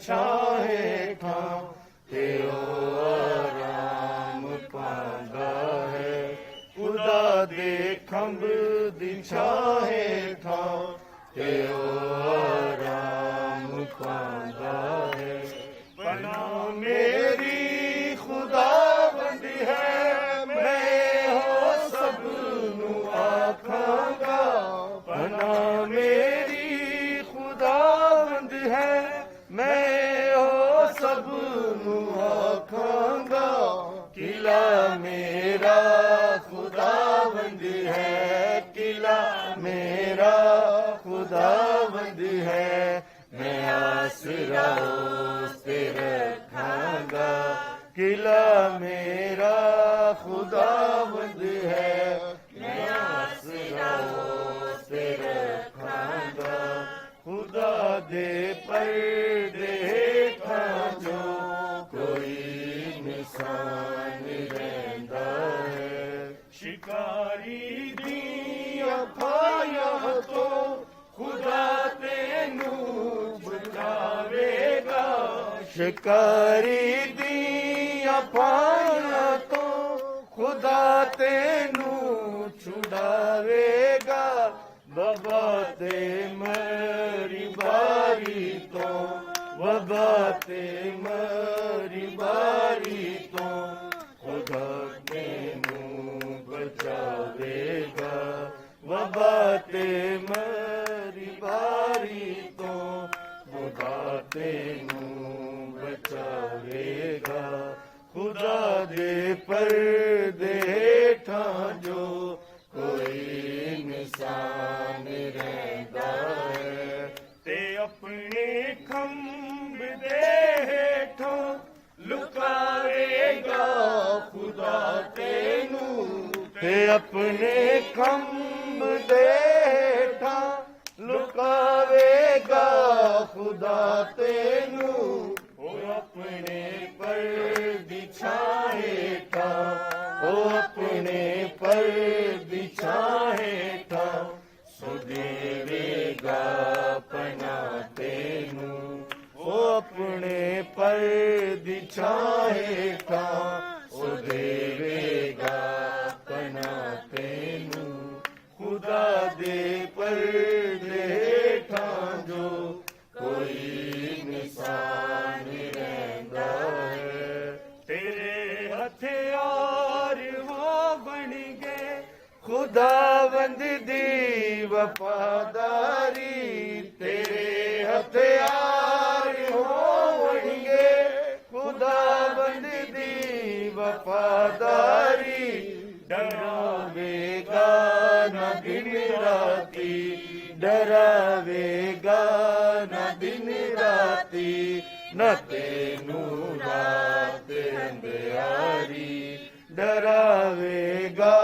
ਛਾਹੇ ਠਾਂ ਤੇ ਉਹ ਆਰਾਮ ਪਾਉਂਦਾ ਹੈ। ਖੁਦਾ ਦੇ ਖੰਭ ਦੀ ਛਾਹੇ ਠਾਂ ਤੇ ਉਹ ਆਰਾਮ ਪਾਉਂਦਾ ਹੈ। ਪਨਾਹ ਮੇਰੀ ਖੁਦਾਵੰਦ ਹੈ, ਮੈਂ ਹੋ ਸਭ ਨੂੰ ਆਖਾਂਗਾ। ਪਨਾਹ ਮੇਰੀ ਖੁਦਾਵੰਦ ਹੈ, ਮੈਂ ਹੋ ਸਭ ਨੂੰ ਆਖਾਂਗਾ। ਕਿਲਾ ਮੇਰਾ ਖੁਦਾਵੰਦ ਹੈ, ਕਿਲਾ ਮੇਰਾ ਖੁਦਾਵੰਦ ਹੈ, ਮੈਂ ਆਸਰਾ ਉਸ ਤੇ ਰੱਖਾਂਗਾ। ਕਿਲਾ ਮੇਰਾ ਖੁਦਾਵੰਦ ਹੈ, ਮੈਂ ਆਸਰਾ ਉਸ ਤੇ ਰੱਖਾਂਗਾ। ਖੁਦਾ ਦੇ ਪਰਦੇ ਹੇਠਾਂ ਜੋ ਕੋਈ ਨਿਸ਼ਾਨ ਰਹਿੰਦਾ ਹੈ। ਸ਼ਿਕਾਰੀ ਦੀਆਂ ਫਾਹਾਂ ਤੋਂ ਖੁਦਾ ਤੈਨੂੰ ਬਚਾਵੇਗਾ। ਸ਼ਿਕਾਰੀ ਦੀਆਂ ਫਾਹਾਂ ਤੋਂ ਖੁਦਾ ਤੈਨੂੰ ਛੁਡਾਵੇਗਾ। ਵਬਾ ਤੇ ਮਰੀ ਬਾਰੀ ਤੋਂ, ਵਬਾ ਤੇ ਮਰੀ ਬਾਰੀ ਤੋਂ ਖੁਦਾ ਤੈਨੂੰ ਬਚਾਵੇਗਾ। ਵਬਾ ਤੇ ਮਰੀ ਬਾਰੀ ਤੋਂ ਖੁਦਾ ਤੈਨੂੰ ਬਚਾਵੇਗਾ। ਖੁਦਾ ਦੇ ਪਰਦੇ ਹੇਠਾਂ ਜੋ ਕੋਈ ਨਿਸ਼ਾਨ ਰਹਿੰਦਾ ਹੈ। ਤੇ ਆਪਣੇ ਖੰਭ ਦੇ ਹੇਠੋਂ ਲੁਕਾਵੇਗਾ ਖੁਦਾ ਤੈਨੂੰ। ਤੇ ਆਪਣੇ ਖੰਭ ਦੇ ਹੇਠਾਂ ਲੁਕਾਵੇਗਾ ਖੁਦਾ ਤੈਨੂੰ। ਉਹ ਆਪਣੇ ਪਰ ਦੀ ਛਾਂ ਹੇਠਾਂ, ਉਹ ਆਪਣੇ ਪਰ ਦੀ ਛਾਂ ਹੇਠਾਂ ਸੋ ਦੇਵੇਗਾ ਪਨਾਹ ਤੈਨੂੰ। ਉਹ ਆਪਣੇ ਪਰ ਦੀ ਛਾਂ ਹੇਠਾਂ ਸੋ ਦੇਵੇਗਾ ਪਨਾਹ ਤੈਨੂੰ। ਖੁਦਾ ਦੇ ਪਰਦੇ ਹੇਠਾਂ ਜੋ ਕੋਈ ਨਿਸ਼ਾਨ ਰਹਿੰਦਾ ਹੈ। ਤੇਰੇ ਹਥਿਆਰ ਹੋ ਬਣ ਗਏ ਖੁਦਾਵੰਦ ਦੀ ਵਫਾਦਾਰੀ। ਤੇਰੇ ਹਥਿਆਰ ਹੋਣਗੇ ਖੁਦਾਵੰਦ ਦੀ ਵਫਾਦਾਰੀ। ਡਰਾਵੇਗਾ ਨਾ ਦਿਨ ਰਾਤੀ, ਡਰਾਵੇਗਾ ਨਾ ਦਿਨ ਰਾਤੀ, ਨਾ ਤੈਨੂੰ ਰਾਤ ਅੰਧਿਆਰੀ। ਡਰਾਵੇਗਾ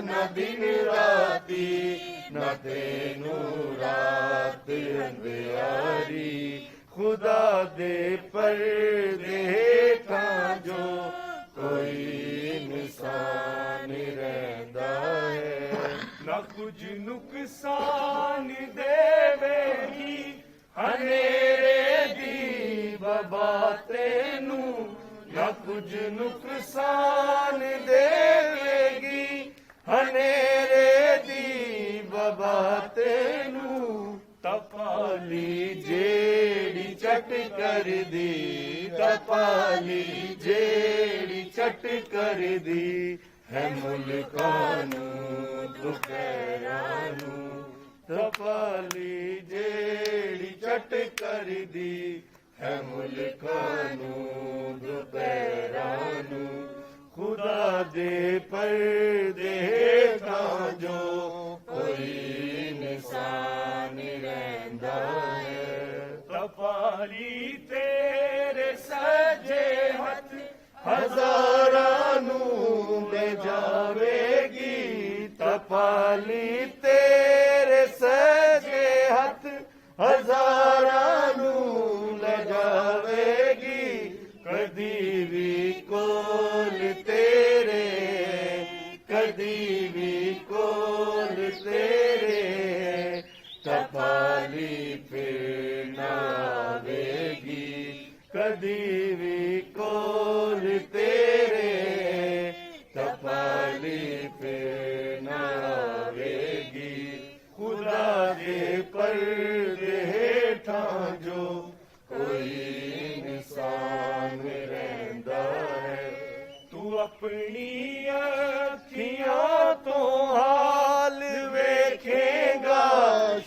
ਨਾ ਦਿਨ ਰਾਤੀ, ਨਾ ਤੈਨੂੰ ਰਾਤ ਅੰਧਿਆਰੀ। ਖੁਦਾ ਦੇ ਪਰਦੇ ਹੇਠਾਂ ਜੋ ਕੋਈ ਨਿਸ਼ਾਨ ਰਹਿੰਦਾ ਹੈ। ਨਾ ਕੁਝ ਨੁਕਸਾਨ ਦੇਵੇਗੀ ਹਨੇਰੇ ਦੀ ਵਬਾ ਤੈਨੂੰ। ਨਾ ਕੁਝ ਨੁਕਸਾਨ ਦੇਵੇਗੀ ਹਨੇਰੇ ਦੀ ਵਬਾ ਤੈਨੂੰ। ਤਪਾਲੀ ਜਿਹੜੀ ਚਟ ਕਰਦੀ, ਤਪਾਲੀ ਜਿਹੜੀ ਚਟ ਕਰਦੀ ਹੈ ਮੁਲਕਾਂ ਨੂੰ ਦੁਪਹਿਰਾਂ ਨੂੰ। ਤਪਾਲੀ ਜਿਹੜੀ ਚਟ ਕਰਦੀ ਹੈ ਮੁਲਕਾਂ ਨੂੰ ਦੁਪਹਿਰਾਂ ਨੂੰ। ਖੁਦਾ ਦੇ ਪਰਦੇ ਹੇਠਾਂ ਜੋ ਕੋਈ ਨਿਸ਼ਾਨ ਰਹਿੰਦਾ ਹੈ। ਤਪਾਲੀ ਤੇਰੇ ਸੱਜੇ ਹੱਥ ਹਜ਼ਾਰਾਂ ਨੂੰ ਲੈ ਜਾਵੇਗੀ। ਤਪਾਲੀ ਤੇਰੇ ਸੱਜੇ ਹੱਥ ਹਜ਼ਾਰਾਂ ਨੂੰ ਲੈ ਜਾਵੇਗੀ। ਕਦੀ ਵੀ ਕੋਲ ਤੇਰੇ, ਕਦੀ ਵੀ ਕੋਲ ਤੇਰੇ ਤਪਾਲੀ ਫਿਰ ਨਾ ਆਵੇਗੀ। نبی بھی کول تیرے تپالی پھر نہ آوے گی خدا دے پردے ہیٹھاں جو کوئی انسان رہندا ہے تو اپنی اکھیاں تو حال ویکھے گا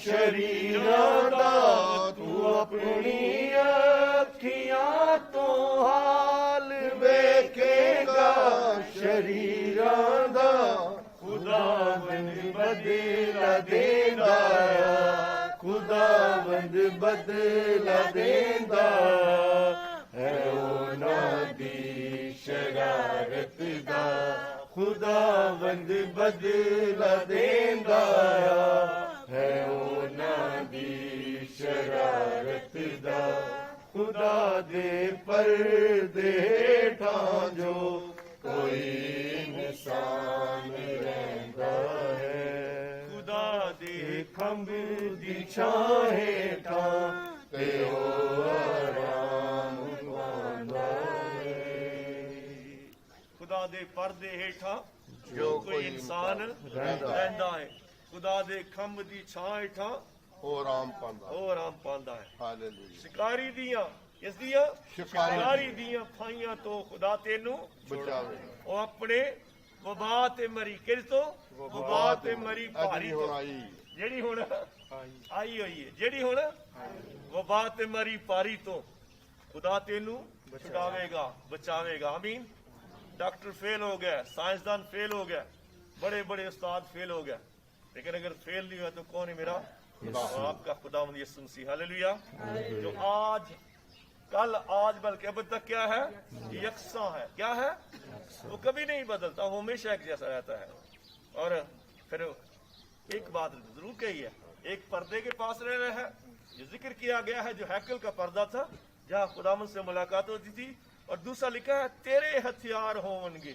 شریراں دا تو اپنی اکھیاں تو حال ویکھے گا شریراں دا خدا بند بدلا دیندا خدا بند بدلا دیندا ہے انہاں دی شرارت دا خدا بند بدلا دیندا ہے انہاں دی شرارت دا خدا دے پردے ہیٹھاں جو کوئی انسان رہندا ہے خدا دے کھمب دی چھاں ہیٹھاں تے او آرام پاندا ہے خدا دے پردے ہیٹھاں جو کوئی انسان رہندا ہے خدا دے کھمب دی چھاں ہیٹھاں او آرام پاندا او آرام پاندا ہے ہاللویا شکاری دیاں اس دیاں شکاری دیاں پھائیاں تو خدا تینوں بچاوے او اپنے وبا تے مری کس تو وبا تے مری بھاری تو جیڑی ہن آئی ہوئی ہے جیڑی ہن وبا تے مری پاری تو خدا تینوں بچاوے گا آمین ڈاکٹر فیل ہو گیا سائنسدان فیل ہو گیا بڑے بڑے استاد فیل ہو گیا لیکن اگر فیل نہیں ہوا تو کون ہے میرا آپ کا خداوند یسوع مسیح ہاللویا جو آج کل آج بلکہ اب تک کیا ہے یکساں ہے کیا ہے وہ کبھی نہیں بدلتا وہ ہمیشہ ایک جیسا رہتا ہے اور پھر ایک بات ضرور کہی ہے ایک پردے کے پاس رہ رہا ہے جو ذکر کیا گیا ہے جو ہیکل کا پردہ تھا جہاں خداوند سے ملاقات ہوتی تھی اور دوسرا لکھا ہے تیرے ہتھیار ہوں گے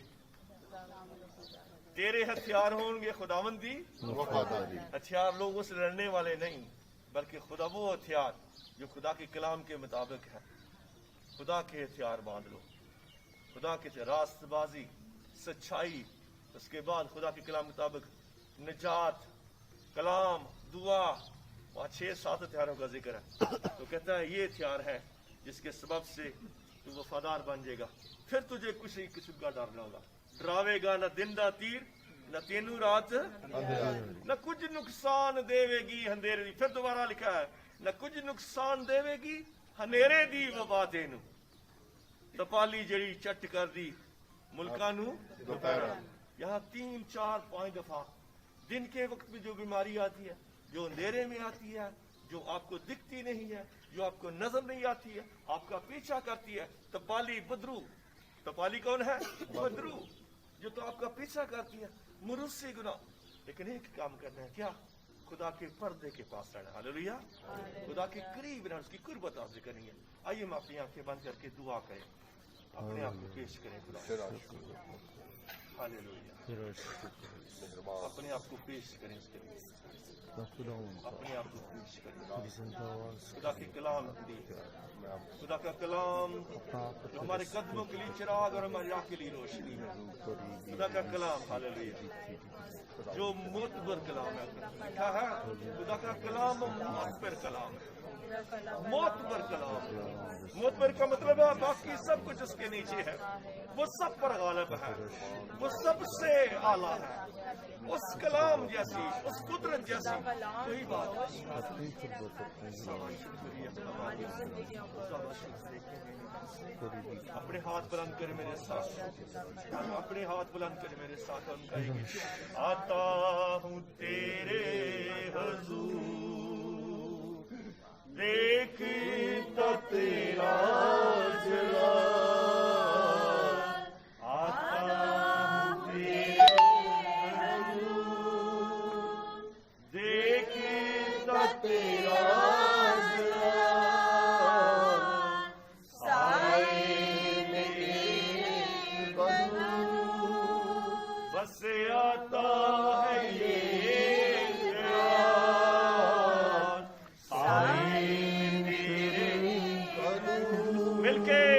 تیرے ہتھیار ہوں گے خداوند دی وفاداری ہتھیار لوگوں سے لڑنے والے نہیں بلکہ خدا وہ ہتھیار جو خدا کے کلام کے مطابق ہے خدا کے ہتھیار باندھ لو خدا کے راست بازی سچائی اس کے بعد خدا کے کلام مطابق نجات کلام دعا وہاں 6-7 ہتھیاروں کا ذکر ہے تو کہتا ہے یہ ہتھیار ہے جس کے سبب سے تو وفادار بن جائے گا پھر تجھے کسی قسم کا ڈر نہ ہوگا ڈراوے گا نہ دن دا تیر نہ تینوں رات نہ کچھ نقصان دے گی اندھیرے دی پھر دوبارہ لکھا ہے نہ کچھ نقصان دے گی ہنیرے دی وبا تینوں تپالی جڑی چٹ کر دی ملکاں نو دوپہر یہاں 3-4-5 دفعہ دن کے وقت میں جو بیماری آتی ہے جو اندھیرے میں آتی ہے جو آپ کو دکھتی نہیں ہے جو آپ کو نظر نہیں آتی ہے آپ کا پیچھا کرتی ہے تپالی بدرو تپالی کون ہے بدرو جو تو آپ کا پیچھا کرتی ہے مروسی گناہ لیکن ایک کام کرنا ہے کیا خدا کے پردے کے پاس رہنا ہاللویا خدا کے قریب رہنا اس کی قربت حاصل کریں گے آئیے ہم اپنی آنکھیں بند کر کے دعا کریں اپنے آپ کو پیش کریں خدا ہاللویا اپنے آپ کو پیش کریں اس کے لیے اپنے آپ کو پیش کریں خدا کے کلام کے لیے خدا کا کلام جو ہمارے قدموں کے لیے چراغ اور ہماری آنکھ کے لیے روشنی ہے خدا کا کلام ہاللویا جو معتبر کلام ہے کیا ہے خدا کا کلام معتبر کلام ہے معتبر کلام معتبر کا مطلب ہے باقی سب کچھ اس کے نیچے ہے وہ سب پر غالب ہے وہ سب سے اعلیٰ ہے اس کلام جیسی اس قدرت جیسی کوئی بات اپنے ہاتھ بلند کر میرے ساتھ اپنے ہاتھ بلند کر میرے ساتھ ہم کہیں گے آتا ہوں تیرے حضور دیکھتا تیرا جلال آتا ہوں تیرے حضور دیکھتا تیرا مل کے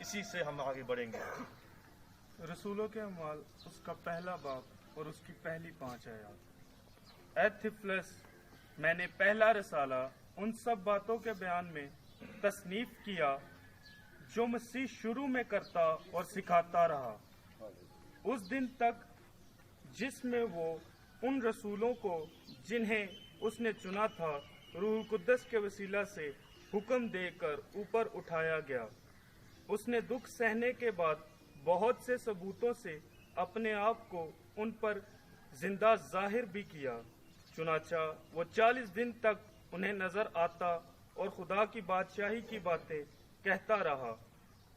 اسی سے ہم آگے بڑھیں گے۔ رسولوں کے اعمال اس کا پہلا باب اور اس کی پہلی 5 آیات۔ اے تھیوفلس، میں نے پہلا رسالہ ان سب باتوں کے بیان میں تصنیف کیا جو مسیح شروع میں کرتا اور سکھاتا رہا، اس دن تک جس میں وہ ان رسولوں کو جنہیں اس نے چنا تھا روح القدس کے وسیلہ سے حکم دے کر اوپر اٹھایا گیا۔ اس نے دکھ سہنے کے بعد بہت سے ثبوتوں سے اپنے آپ کو ان پر زندہ ظاہر بھی کیا، چنانچہ وہ 40 دن تک انہیں نظر آتا اور خدا کی بادشاہی کی باتیں کہتا رہا،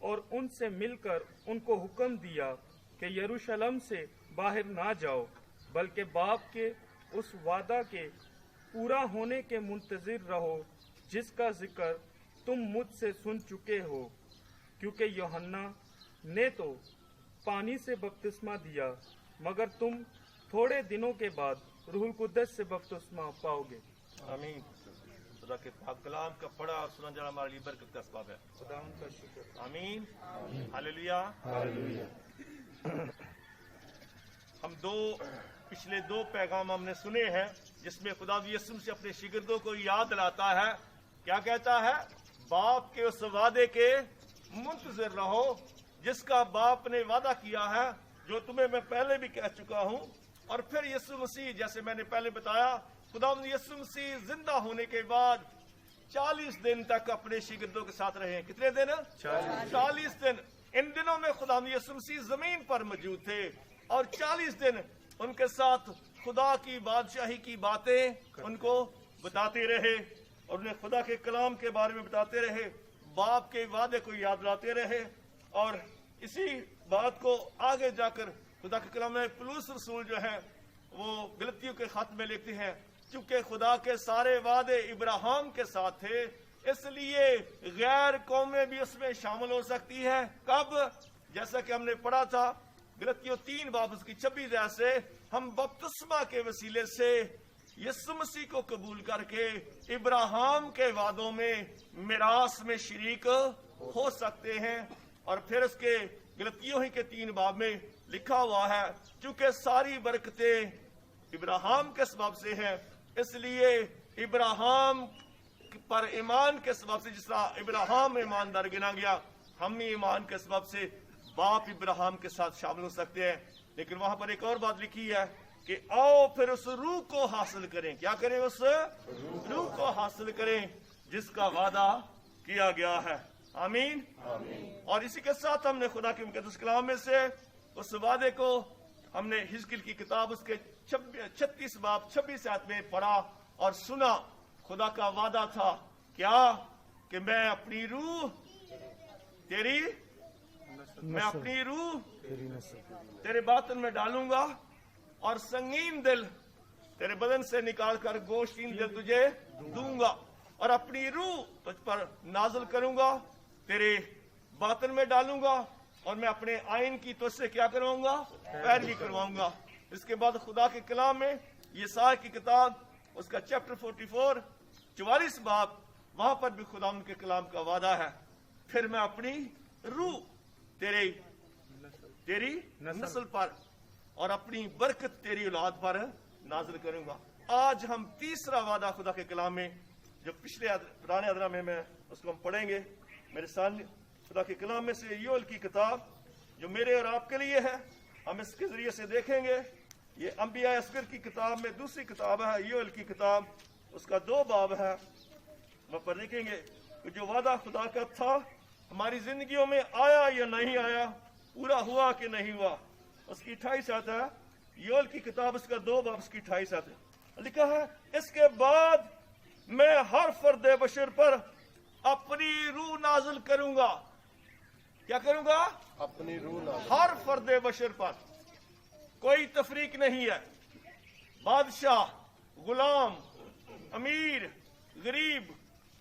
اور ان سے مل کر ان کو حکم دیا کہ یروشلم سے باہر نہ جاؤ، بلکہ باپ کے اس وعدہ کے پورا ہونے کے منتظر رہو جس کا ذکر تم مجھ سے سن چکے ہو، کیونکہ یوحنا نے تو پانی سے بپتسمہ دیا، مگر تم تھوڑے دنوں کے بعد روح القدس سے بپتسمہ پاؤ گے۔ آمین۔ خدا کے پاک کلام کا پڑھا اور سنا جانا ہمارے لیے برکت کا اسباب ہے۔ خدا ان کا شکر۔ آمین، ہاللیلویا۔ ہم پچھلے دو پیغام ہم نے سنے ہیں جس میں خدا یسوع سے اپنے شاگردوں کو یاد دلاتا ہے، کیا کہتا ہے؟ باپ کے اس وعدے کے منتظر رہو جس کا باپ نے وعدہ کیا ہے، جو تمہیں میں پہلے بھی کہہ چکا ہوں۔ اور پھر یسوع مسیح، جیسے میں نے پہلے بتایا، خدا یسوع مسیح زندہ ہونے کے بعد 40 دن تک اپنے شاگردوں کے ساتھ رہے۔ کتنے دن؟ 40 دن۔ ان دنوں میں خدا یسوع مسیح زمین پر موجود تھے اور 40 دن ان کے ساتھ خدا کی بادشاہی کی باتیں ان کو بتاتے رہے، اور انہیں خدا کے کلام کے بارے میں بتاتے رہے، باپ کے وعدے کو یاد لاتے رہے۔ اور اسی بات کو آگے جا کر خدا کے کلام میں پولس رسول جو ہے وہ غلطیوں کے خط میں لکھتے ہیں، چونکہ خدا کے سارے وعدے ابراہیم کے ساتھ تھے، اس لیے غیر قومیں بھی اس میں شامل ہو سکتی ہے۔ کب؟ جیسا کہ ہم نے پڑھا تھا غلطیوں 3 باب اس کی 26 آیت سے، ہم بپتسمہ کے وسیلے سے یسوع مسیح کو قبول کر کے ابراہیم کے وعدوں میں میراث میں شریک ہو سکتے ہیں۔ اور پھر اس کے غلطیوں ہی کے 3 باب میں لکھا ہوا ہے، چونکہ ساری برکتیں ابراہیم کے سبب سے ہیں، اس لیے ابراہیم پر ایمان کے سبب سے، جس طرح ابراہیم ایماندار گنا گیا، ہم بھی ایمان کے سبب سے باپ ابراہیم کے ساتھ شامل ہو سکتے ہیں۔ لیکن وہاں پر ایک اور بات لکھی ہے کہ آؤ پھر اس روح کو حاصل کریں۔ کیا کریں؟ اس روح کو حاصل کریں جس کا وعدہ کیا گیا ہے۔ آمین۔ اور اسی کے ساتھ ہم نے خدا کے مقدس کلام میں سے اس وعدے کو ہم نے حزقیل کی کتاب اس کے 36 باب 26 آیت میں پڑھا اور سنا۔ خدا کا وعدہ تھا کیا؟ کہ میں اپنی روح تیرے باطن میں ڈالوں گا، اور سنگین دل تیرے بدن سے نکال کر گوشتین دل تجھے دوں گا، اور اپنی روح تجھ پر نازل کروں گا، تیرے باطن میں ڈالوں گا، اور میں اپنے آئین کی تجھ سے کیا کرواؤں گا؟ پیروی کرواؤں گا۔ اس کے بعد خدا کے کلام میں یسایا کی کتاب اس کا چیپٹر 44 44 باب، وہاں پر بھی خدا ان کے کلام کا وعدہ ہے، پھر میں اپنی روح تیری نسل پر اور اپنی برکت تیری اولاد پر نازل کروں گا۔ آج ہم تیسرا وعدہ خدا کے کلام میں جو پچھلے پرانے ادرا میں اس کو ہم پڑھیں گے، میرے سامنے خدا کے کلام میں سے یوئیل کی کتاب جو میرے اور آپ کے لیے ہے، ہم اس کے ذریعے سے دیکھیں گے۔ یہ انبیاء اصغر کی کتاب میں دوسری کتاب ہے، یوئیل کی کتاب اس کا 2 باب ہے، وہاں پر دیکھیں گے کہ جو وعدہ خدا کا تھا ہماری زندگیوں میں آیا یا نہیں آیا، پورا ہوا کہ نہیں ہوا۔ اس کی 28 آیت ہے، یوئیل کی کتاب اس کا 2 باب اس کی 28 آیت ہے، لکھا ہے اس کے بعد میں ہر فرد بشر پر اپنی روح نازل کروں گا۔ کیا کروں گا؟ اپنی روح نازل۔ ہر فرد بشر پر کوئی تفریق نہیں ہے، بادشاہ، غلام، امیر، غریب،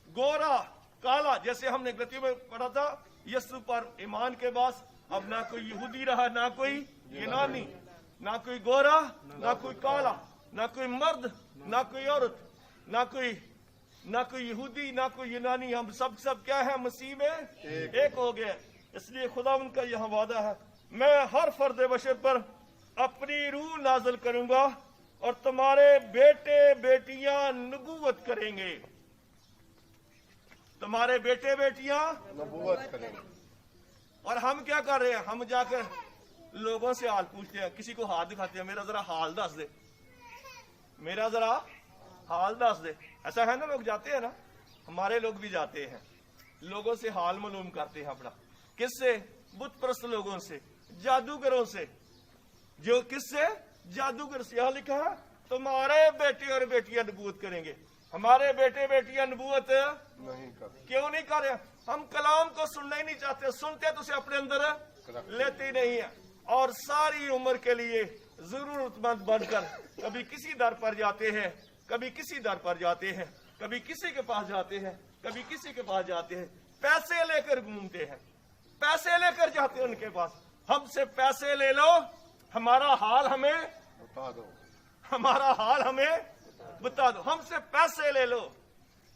گورا، کالا، جیسے ہم نے غلطیوں میں پڑھا تھا یسوع پر ایمان کے بعد اب نہ کوئی یہودی رہا، نہ کوئی یونانی، نہ کوئی گورا، نہ کوئی کالا، نہ کوئی مرد، نہ کوئی عورت، نہ کوئی یہودی، نہ کوئی یونانی، ہم سب کیا ہے؟ مسیح میں ایک ہو گئے۔ اس لیے خدا ان کا یہاں وعدہ ہے میں ہر فرد بشر پر اپنی روح نازل کروں گا اور تمہارے بیٹے بیٹیاں نبوت کریں گے. تمہارے بیٹے بیٹیاں نبوت کریں گے. اور ہم کیا کر رہے ہیں؟ ہم جا کر لوگوں سے حال پوچھتے ہیں, کسی کو ہاتھ دکھاتے ہیں, میرا ذرا حال دس دے, میرا ذرا حال دس دے. ایسا ہے نا, لوگ جاتے ہیں نا, ہمارے لوگ بھی جاتے ہیں, لوگوں سے حال معلوم کرتے ہیں اپنا. کس سے؟ بت پرست لوگوں سے, جادوگروں سے. جو کس سے؟ جادوگر سے. یہاں لکھا ہے تمہارے بیٹے اور بیٹیاں نبوت کریں گے. ہمارے بیٹے بیٹیاں نبوت نہیں کریں. کیوں نہیں کر رہے؟ ہم کلام کو سننا ہی نہیں چاہتے, سنتے تو اسے اپنے اندر لیتے نہیں ہیں. اور ساری عمر کے لیے ضرورت مند بن کر کبھی کسی در پر جاتے ہیں, کبھی کسی در پر جاتے ہیں, کبھی کسی کے پاس جاتے ہیں, کبھی کسی کے پاس جاتے ہیں, پیسے لے کر گھومتے ہیں, پیسے لے کر جاتے ہیں ان کے پاس. ہم سے پیسے لے لو, ہمارا حال ہمیں بتا دو. ہمارا حال ہمیں بتا دو. ہم سے پیسے لے لو.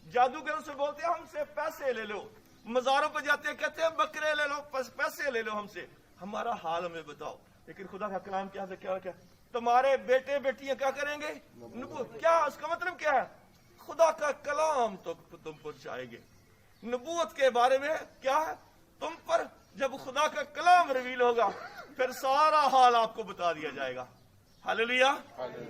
جادوگروں سے بولتے ہیں ہم سے پیسے لے لو. مزاروں پہ جاتے ہیں کہتے ہیں بکرے لے لو, پیسے لے لو ہم سے, ہمارا حال ہمیں بتاؤ. لیکن خدا کا کلام کیا ہے؟ کیا تمہارے بیٹے بیٹیاں کیا کریں گے؟ نبوت. کیا اس کا مطلب کیا ہے؟ خدا کا کلام تو تم پہنچائیں گے. نبوت کے بارے میں کیا ہے؟ تم پر جب خدا کا کلام ریویل ہوگا پھر سارا حال آپ کو بتا دیا جائے گا. ہاللیلویا.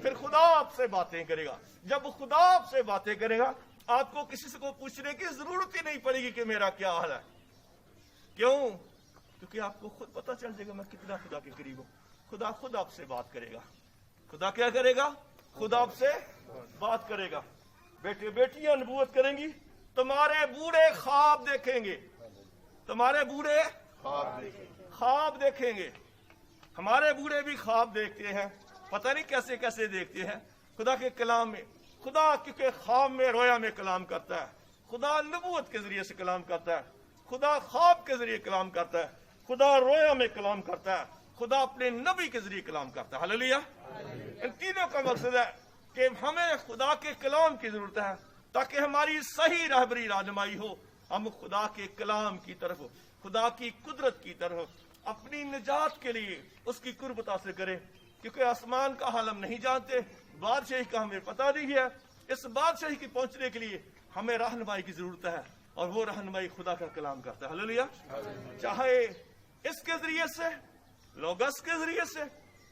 پھر خدا آپ سے باتیں کرے گا. جب خدا آپ سے باتیں کرے گا آپ کو کسی سے کو پوچھنے کی ضرورت ہی نہیں پڑے گی کہ میرا کیا حال ہے. کیوں؟ کیونکہ آپ کو خود پتا چل جائے گا میں کتنا خدا کے قریب ہوں. خدا خود آپ سے بات کرے گا. خدا کیا کرے گا؟ خدا آپ سے بات کرے گا. بیٹے بیٹیاں نبوت کریں گی. تمہارے بوڑھے خواب دیکھیں گے. تمہارے بوڑھے خواب دیکھیں گے. ہمارے بوڑھے بھی خواب دیکھتے ہیں, پتہ نہیں کیسے کیسے دیکھتے ہیں. خدا کے کلام میں خدا کیونکہ خواب میں رویا میں کلام کرتا ہے. خدا نبوت کے ذریعے سے کلام کرتا ہے. خدا خواب کے ذریعے کلام کرتا ہے. خدا رویا میں کلام کرتا ہے. خدا اپنے نبی کے ذریعے کلام کرتا ہے. ہاللیلویا. ان تینوں کا مقصد ہے کہ ہمیں خدا کے کلام کی ضرورت ہے تاکہ ہماری صحیح رہبری رہنمائی ہو. ہم خدا کے کلام کی طرف, خدا کی قدرت کی طرف اپنی نجات کے لیے اس کی قربت حاصل کریں. کیونکہ آسمان کا حال ہم نہیں جانتے, بادشاہی کا ہمیں پتہ نہیں ہے. اس بادشاہی کی پہنچنے کے لیے ہمیں رہنمائی کی ضرورت ہے اور وہ رہنمائی خدا کا کلام کرتا ہے. ہاللیلویا. چاہے اس کے ذریعے سے, لوگس کے ذریعے سے,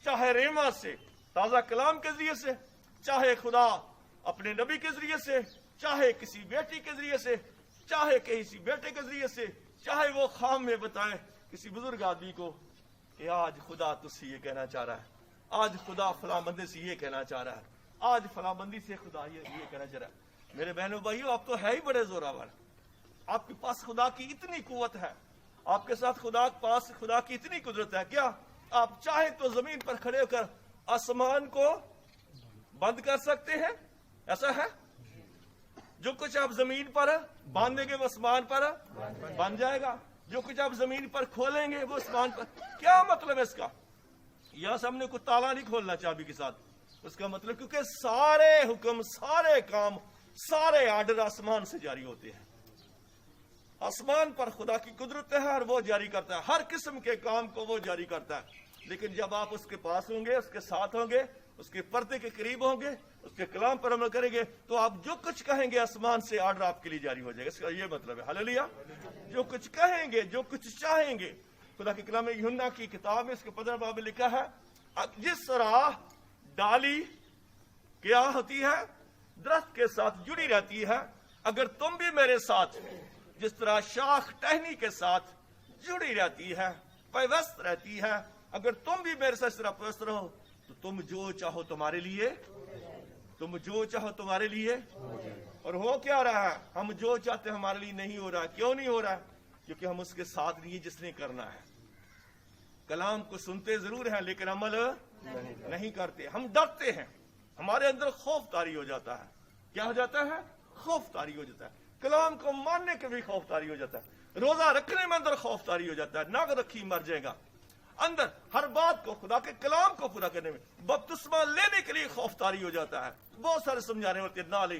چاہے ریما سے, تازہ کلام کے ذریعے سے, چاہے خدا اپنے نبی کے ذریعے سے, چاہے کسی بیٹی کے ذریعے سے, چاہے کسی بیٹے کے ذریعے سے, چاہے وہ خام میں بتائے کسی بزرگ آدمی کو کہ آج خدا تجھ سے یہ کہنا چاہ رہا ہے, آج خدا فلاں بندے سے یہ کہنا چاہ رہا ہے, آج فلاں بندی سے خدا یہ کہنا چاہ رہا ہے. میرے بہنوں بھائیوں, آپ تو ہے ہی بڑے زوراور. آپ کے پاس خدا کی اتنی قوت ہے, آپ کے ساتھ خدا کی اتنی قدرت ہے. کیا آپ چاہیں تو زمین پر کھڑے ہو کر آسمان کو بند کر سکتے ہیں؟ ایسا ہے؟ جو کچھ آپ زمین پر باندھیں گے وہ آسمان پر بن جائے گا. جو کچھ آپ زمین پر کھولیں گے وہ آسمان پر. کیا مطلب ہے اس کا؟ یہاں سے ہم نے کوئی تالا نہیں کھولنا چابی کے ساتھ. اس کا مطلب کیونکہ سارے حکم, سارے کام, سارے آرڈر آسمان سے جاری ہوتے ہیں. آسمان پر خدا کی قدرت ہے اور وہ جاری کرتا ہے. ہر قسم کے کام کو وہ جاری کرتا ہے. لیکن جب آپ اس کے پاس ہوں گے, اس کے ساتھ ہوں گے, اس کے پردے کے قریب ہوں گے, اس کے کلام پر عمل کریں گے تو آپ جو کچھ کہیں گے آسمان سے آرڈر آپ کے لیے جاری ہو جائے گا. اس کا یہ مطلب ہے. ہاللیلویا. جو کچھ کہیں گے, جو کچھ چاہیں گے. خدا کے کلام میں یوحنا کی کتاب میں اس کے 15 باب میں لکھا ہے جس طرح ڈالی کیا ہوتی ہے, درخت کے ساتھ جڑی رہتی ہے, اگر تم بھی میرے ساتھ جس طرح شاخ ٹہنی کے ساتھ جڑی رہتی ہے, پیوست رہتی ہے, اگر تم بھی میرے ساتھ اس طرح پیوست رہو تو تم جو چاہو تمہارے لیے, تم جو چاہو تمہارے لیے. اور ہو کیا رہا ہے؟ ہم جو چاہتے ہیں ہمارے لیے نہیں ہو رہا. کیوں نہیں ہو رہا؟ کیونکہ ہم اس کے ساتھ نہیں جس نے کرنا ہے. کلام کو سنتے ضرور ہیں لیکن عمل نہیں کرتے. ہم ڈرتے ہیں, ہمارے اندر خوف طاری ہو جاتا ہے. کیا ہو جاتا ہے؟ خوف طاری ہو جاتا ہے. کلام کو ماننے کے بھی خوف طاری ہو جاتا ہے. روزہ رکھنے میں اندر خوف طاری ہو جاتا ہے. ناگ رکھی مر جائے گا. اندر ہر بات کو, خدا کے کلام کو پورا کرنے میں, بپتسمہ لینے کے لیے خوف طاری ہو جاتا ہے. بہت سارے سمجھانے ہوتے ہیں نہ لیں,